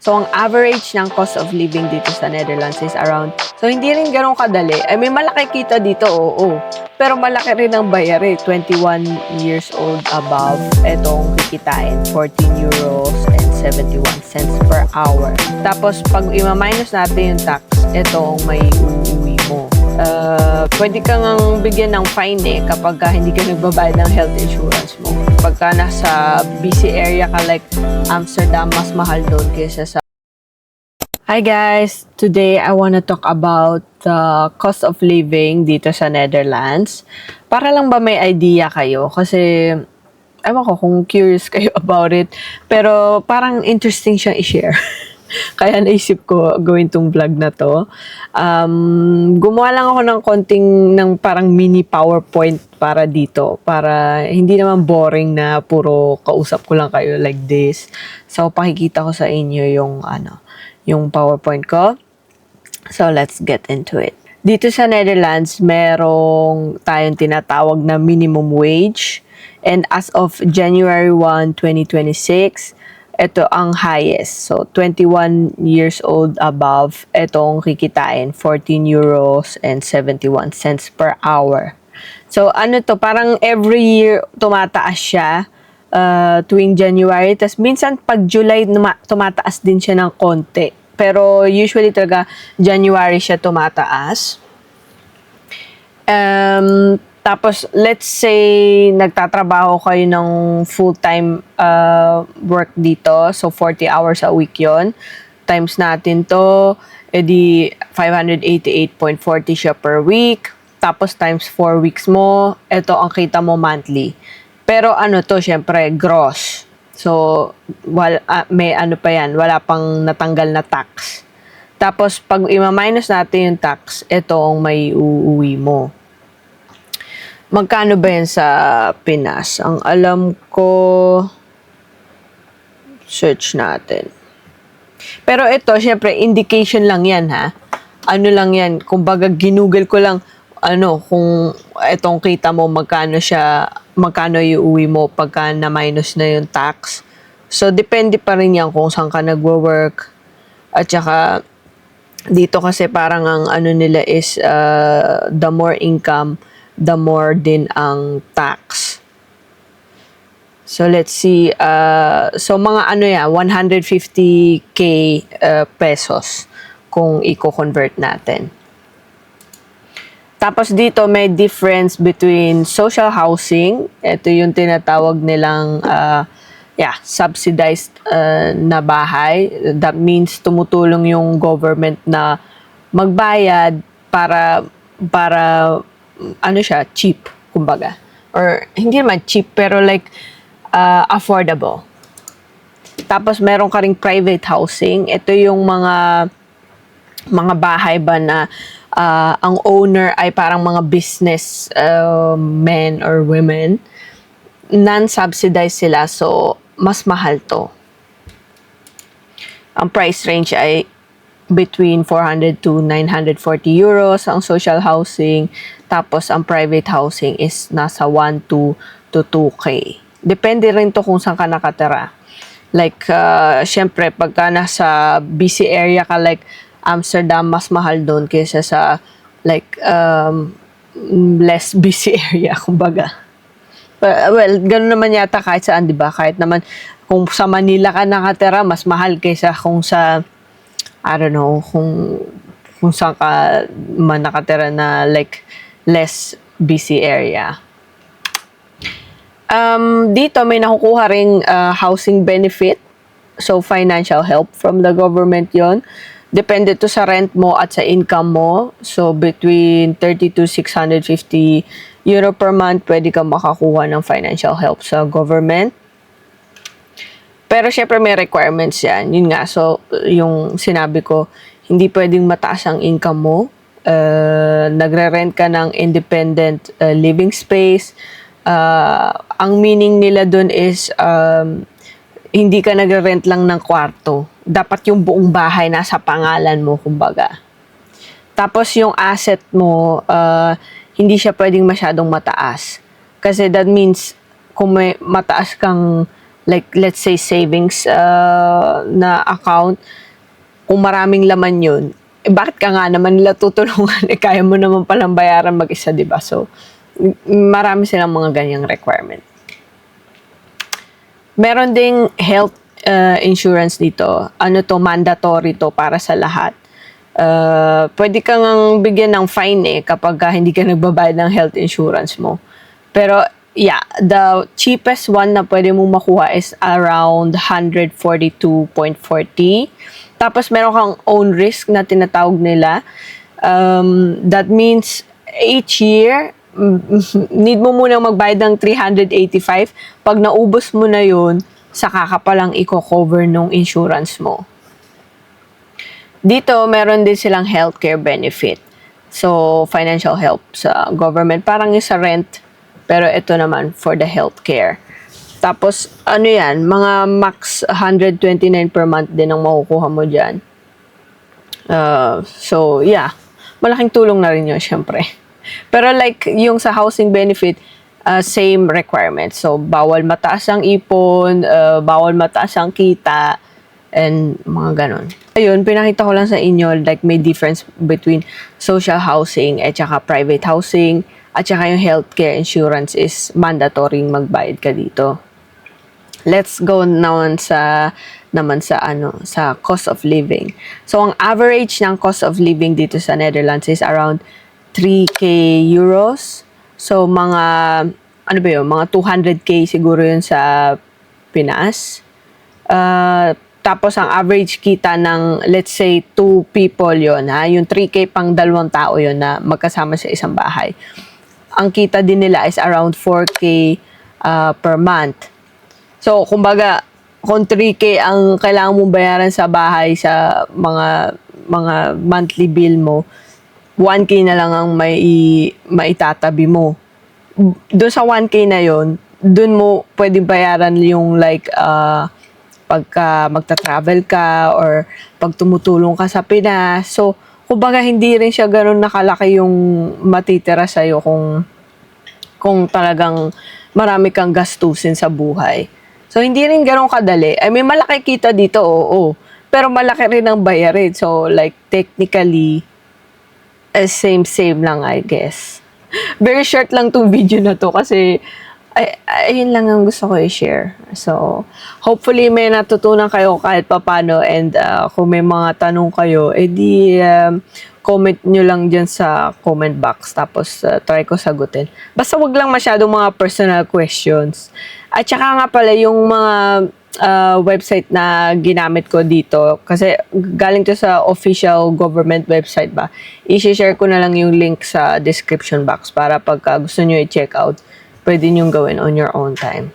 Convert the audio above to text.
So, ang average ng cost of living dito sa Netherlands is around, so hindi rin ganun kadali. I mean, malaki kita dito, oo. Pero malaki rin ang bayar 21 years old above, etong kikitain, 14 euros and 71 cents per hour. Tapos, pag ima-minus natin yung tax, etong may uuwi mo. Pwede kang bigyan ng fine kapag hindi ka nagbabayad ng health insurance mo. Pagka nasa busy area ka like Amsterdam, mas mahal doon kaysa sa... Hi guys! Today, I wanna talk about the cost of living dito sa Netherlands. Para lang ba may idea kayo? Kasi, ewan ko kung curious kayo about it. Pero parang interesting siyang i-share. Kaya naisip ko gawin tong vlog na to. Gumawa lang ako ng ng parang mini PowerPoint para dito. Para hindi naman boring na puro kausap ko lang kayo like this. So, pakikita ko sa inyo yung PowerPoint ko. So, let's get into it. Dito sa Netherlands, merong tayong tinatawag na minimum wage. And as of January 1, 2026, ito ang highest. So, 21 years old above, itong kikitain, 14 euros and 71 cents per hour. So, ano to, parang every year tumataas siya tuwing January. Tapos, minsan pag July, tumataas din siya ng konti. Pero, usually talaga, January siya tumataas. Tapos, let's say, nagtatrabaho kayo ng full-time work dito. So, 40 hours a week yon. Times natin to, edi 588.40 siya per week. Tapos, times 4 weeks mo, ito ang kita mo monthly. Pero ano to, syempre, gross. So, may ano pa yan, wala pang natanggal na tax. Tapos, pag ima-minus natin yung tax, ito ang may uuwi mo. Magkano ba yan sa Pinas? Ang alam ko, search natin. Pero ito, syempre, indication lang yan, ha? Ano lang yan, kumbaga, ginugol ko lang, kung itong kita mo, magkano iuwi mo pagka na-minus na yung tax. So, depende pa rin yan kung saan ka nagwo-work. At saka, dito kasi parang ang nila is, the more income, the more din ang tax. So, let's see. So, mga 150k pesos kung i-convert natin. Tapos dito, may difference between social housing. Ito yung tinatawag nilang subsidized na bahay. That means tumutulong yung government na magbayad para cheap, kumbaga. Or, hindi naman cheap, pero like, affordable. Tapos, meron ka ring private housing. Ito yung mga bahay ba na ang owner ay parang mga business men or women. Non-subsidized sila, so, mas mahal to. Ang price range ay between 400 to 940 euros ang social housing. Tapos, ang private housing is nasa 1 to 2K. Depende rin to kung saan ka nakatira. Like, syempre, pagka nasa busy area ka, like Amsterdam, mas mahal doon kaysa sa, like, less busy area, kumbaga. Well, ganun naman yata kahit saan, di ba? Kahit naman, kung sa Manila ka nakatira, mas mahal kaysa kung sa I don't know, kung saan ka man nakatira na like less busy area. Dito may nakukuha ring housing benefit. So, financial help from the government yon. Depende to sa rent mo at sa income mo. So, between 30 to 650 euro per month, pwede kang makakuha ng financial help sa government. Pero syempre may requirements yan. Yun nga, so yung sinabi ko, hindi pwedeng mataas ang income mo. Nagre-rent ka ng independent living space. Ang meaning nila dun is, hindi ka nagre-rent lang ng kwarto. Dapat yung buong bahay nasa pangalan mo, kumbaga. Tapos yung asset mo, hindi siya pwedeng masyadong mataas. Kasi that means, kung may mataas kang like let's say savings na account, kung maraming laman yun, bakit ka nga naman nila tutulungan? Kaya mo naman palang bayaran mag-isa, di ba? So, marami silang mga ganyang requirement. Meron ding health insurance dito. Ano to, mandatory to para sa lahat. Pwede kang bigyan ng fine kapag hindi ka nagbabayad ng health insurance mo. Pero, yeah, the cheapest one na pwede mong makuha is around 142.40. Tapos, meron kang own risk na tinatawag nila. That means, each year, need mo munang magbayad ng 385. Pag naubos mo na yun, saka ka palang i-cover nung insurance mo. Dito, meron din silang healthcare benefit. So, financial help sa government. Parang yung sa rent, pero ito naman for the healthcare. Tapos, ano yan, mga max 129 per month din ang makukuha mo dyan. So, yeah. Malaking tulong na rin yun, syempre. Pero like, yung sa housing benefit, same requirements. So, bawal mataas ang ipon, bawal mataas ang kita, and mga ganon. Ayun, pinakita ko lang sa inyo, like, may difference between social housing at saka private housing, at saka yung healthcare insurance is mandatory magbayad ka dito. Let's go naman sa cost of living. So, ang average ng cost of living dito sa Netherlands is around 3k euros. So, mga 200k siguro yun sa Pinas. Tapos, ang average kita ng, let's say, 2 people yon, ha? Yung 3k pang 2 tao yon na magkasama sa isang bahay. Ang kita din nila is around 4k per month. So, kumbaga, kung 3k ang kailangan mong bayaran sa bahay sa mga monthly bill mo, 1k na lang ang maitatabi mo. Doon sa 1k na yon, doon mo pwedeng bayaran yung like pagka magta-travel ka or pag tumutulong ka sa Pinas. So, kumbaga hindi rin siya ganoon nakalaki yung matitira sa'yo kung talagang marami kang gastusin sa buhay. So, hindi rin ganoon kadali. I mean, malaki kita dito, oo. Pero malaki rin ang bayarin. So, like, technically, same lang, I guess. Very short lang tong video na to kasi ayun lang ang gusto ko i-share. So, hopefully may natutunan kayo kahit papano, and kung may mga tanong kayo, edi comment nyo lang dyan sa comment box, tapos try ko sagutin. Basta wag lang masyadong mga personal questions. At saka nga pala yung mga website na ginamit ko dito, kasi galing to sa official government website ba, i-share ko na lang yung link sa description box para pagka gusto nyo i-check out, pwede nyo gawin on your own time.